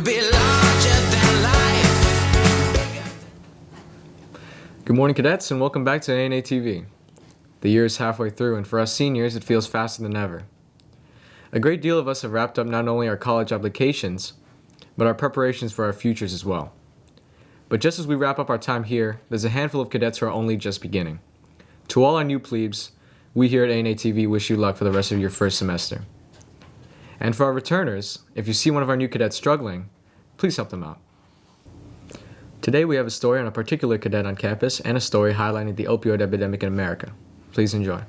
could be larger than life. Good morning, cadets, and welcome back to ANA TV. The year is halfway through, and for us seniors, it feels faster than ever. A great deal of us have wrapped up not only our college applications, but our preparations for our futures as well. But just as we wrap up our time here, there's a handful of cadets who are only just beginning. To all our new plebes, we here at ANA TV wish you luck for the rest of your first semester. And for our returners, if you see one of our new cadets struggling, please help them out. Today we have a story on a particular cadet on campus and a story highlighting the opioid epidemic in America. Please enjoy.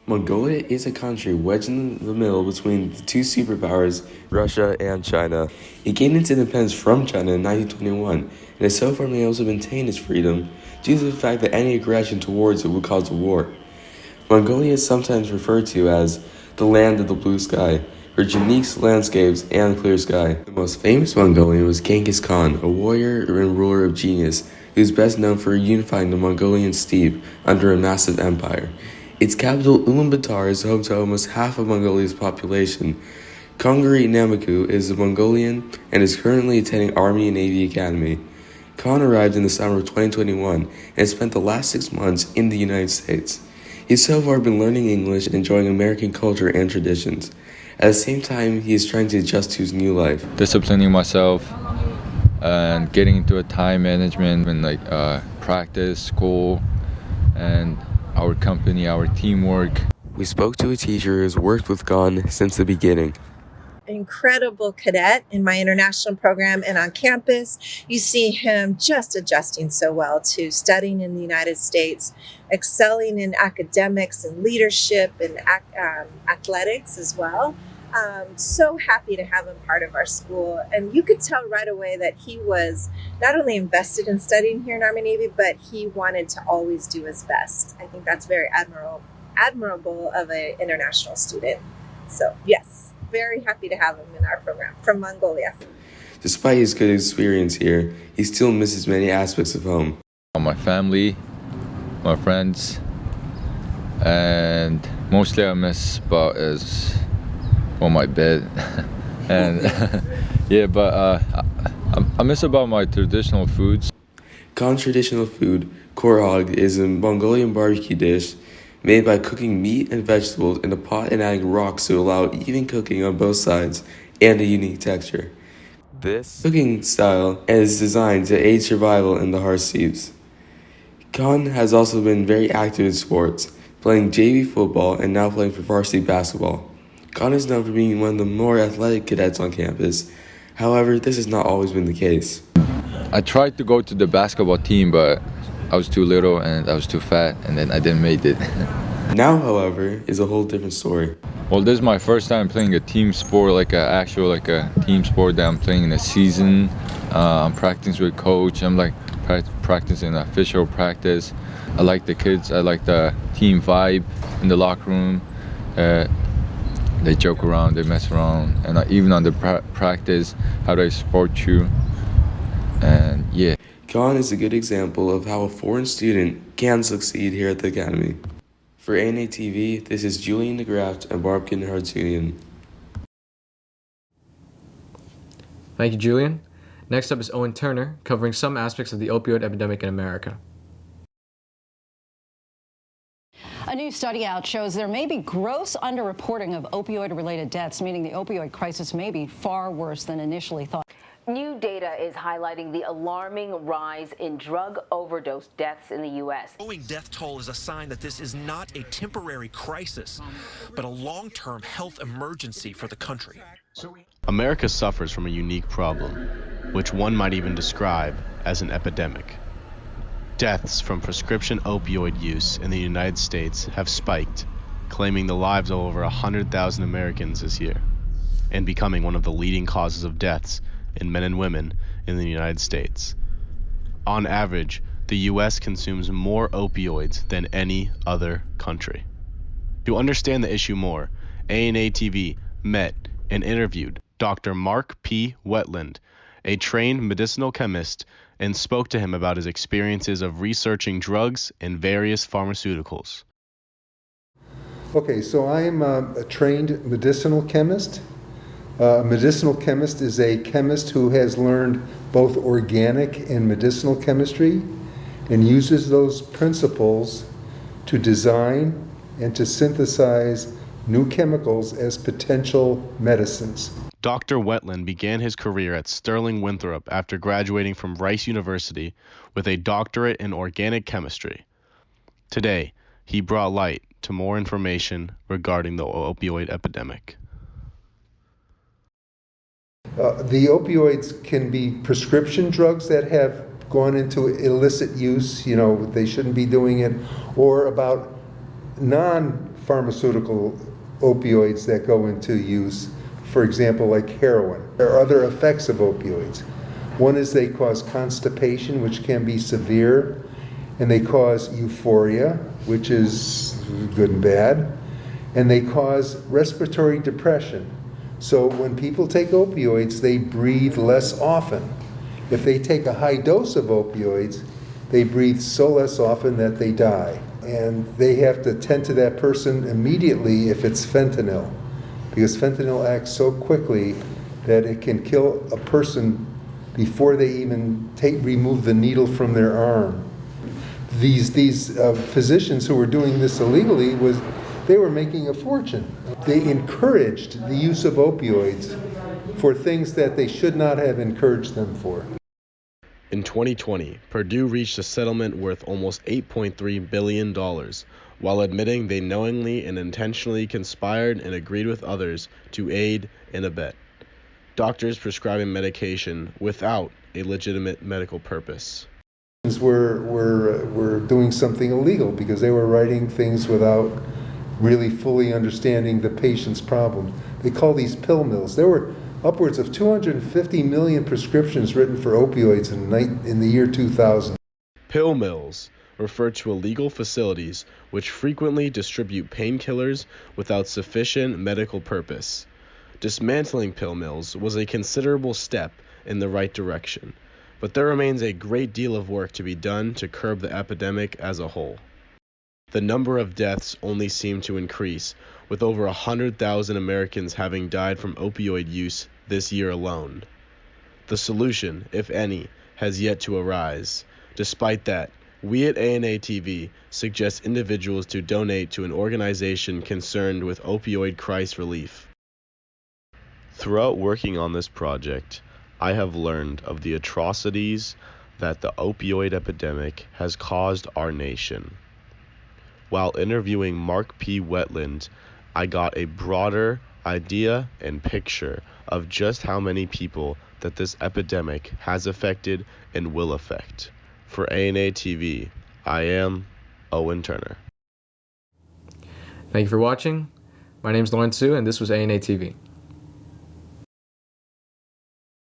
Mongolia is a country wedged in the middle between the two superpowers, Russia and China. It gained its independence from China in 1921 and has so far been able to maintain its freedom due to the fact that any aggression towards it would cause a war. Mongolia is sometimes referred to as the land of the blue sky, for its unique landscapes and clear sky. The most famous Mongolian was Genghis Khan, a warrior and ruler of genius who is best known for unifying the Mongolian steppe under a massive empire. Its capital, Ulaanbaatar, is home to almost half of Mongolia's population. Khangarid is a Mongolian and is currently attending Army and Navy Academy. Khan arrived in the summer of 2021 and spent the last 6 months in the United States. He's so far been learning English and enjoying American culture and traditions. At the same time, he is trying to adjust to his new life. Disciplining myself and getting into a time management and practice, school, and our company, our teamwork. We spoke to a teacher who has worked with Khan since the beginning. Incredible cadet in my international program and on campus. You see him just adjusting so well to studying in the United States, excelling in academics and leadership and athletics as well. So happy to have him part of our school. And you could tell right away that he was not only invested in studying here in Army Navy, but he wanted to always do his best. I think that's very admirable of an international student. So yes, very happy to have him in our program from Mongolia. Despite his good experience here, he still misses many aspects of home. My family, my friends, and mostly I miss my bed. And I miss about my traditional foods. Khan's traditional food, korhog, is a Mongolian barbecue dish made by cooking meat and vegetables in a pot and adding rocks to allow even cooking on both sides and a unique texture. This cooking style is designed to aid survival in the harsh seas. Khan has also been very active in sports, playing JV football and now playing for varsity basketball. Khan is known for being one of the more athletic cadets on campus. However, this has not always been the case. I tried to go to the basketball team, but I was too little and I was too fat, and then I didn't make it. Now, however, is a whole different story. Well, this is my first time playing a team sport, like a team sport that I'm playing in a season. I'm practicing with coach. I'm practicing official practice. I like the kids. I like the team vibe in the locker room. They joke around, they mess around, and even on the practice, how they support you. And yeah. Khan is a good example of how a foreign student can succeed here at the Academy. For ANA TV, this is Julian DeGraft and Barb Hartunian. Thank you, Julian. Next up is Owen Turner, covering some aspects of the opioid epidemic in America. A new study out shows there may be gross underreporting of opioid-related deaths, meaning the opioid crisis may be far worse than initially thought. New data is highlighting the alarming rise in drug overdose deaths in the U.S. The growing death toll is a sign that this is not a temporary crisis, but a long-term health emergency for the country. America suffers from a unique problem, which one might even describe as an epidemic. Deaths from prescription opioid use in the United States have spiked, claiming the lives of over 100,000 Americans this year, and becoming one of the leading causes of deaths in men and women in the United States. On average, the U.S. consumes more opioids than any other country. To understand the issue more, ANA TV met and interviewed Dr. Mark P. Wetland, a trained medicinal chemist, and spoke to him about his experiences of researching drugs and various pharmaceuticals. Okay, so I am a trained medicinal chemist. A medicinal chemist is a chemist who has learned both organic and medicinal chemistry and uses those principles to design and to synthesize new chemicals as potential medicines. Dr. Wetland began his career at Sterling Winthrop after graduating from Rice University with a doctorate in organic chemistry. Today, he brought light to more information regarding the opioid epidemic. The opioids can be prescription drugs that have gone into illicit use, they shouldn't be doing it, or about non-pharmaceutical opioids that go into use, for example, like heroin. There are other effects of opioids. One is they cause constipation, which can be severe, and they cause euphoria, which is good and bad, and they cause respiratory depression. So when people take opioids, they breathe less often. If they take a high dose of opioids, they breathe so less often that they die. And they have to tend to that person immediately if it's fentanyl, because fentanyl acts so quickly that it can kill a person before they even remove the needle from their arm. These physicians who were doing this illegally, they were making a fortune. They encouraged the use of opioids for things that they should not have encouraged them for. In 2020, Purdue reached a settlement worth almost $8.3 billion, while admitting they knowingly and intentionally conspired and agreed with others to aid and abet doctors prescribing medication without a legitimate medical purpose. Were doing something illegal because they were writing things without really fully understanding the patient's problem. They call these pill mills. There were upwards of 250 million prescriptions written for opioids in the year 2000. Pill mills refer to illegal facilities which frequently distribute painkillers without sufficient medical purpose. Dismantling pill mills was a considerable step in the right direction, but there remains a great deal of work to be done to curb the epidemic as a whole. The number of deaths only seem to increase, with over 100,000 Americans having died from opioid use this year alone. The solution, if any, has yet to arise. Despite that, we at ANA TV suggest individuals to donate to an organization concerned with opioid crisis relief. Throughout working on this project, I have learned of the atrocities that the opioid epidemic has caused our nation. While interviewing Mark P. Wetland, I got a broader idea and picture of just how many people that this epidemic has affected and will affect. For ANA TV, I am Owen Turner. Thank you for watching. My name is Lauren Sue, and this was ANA TV.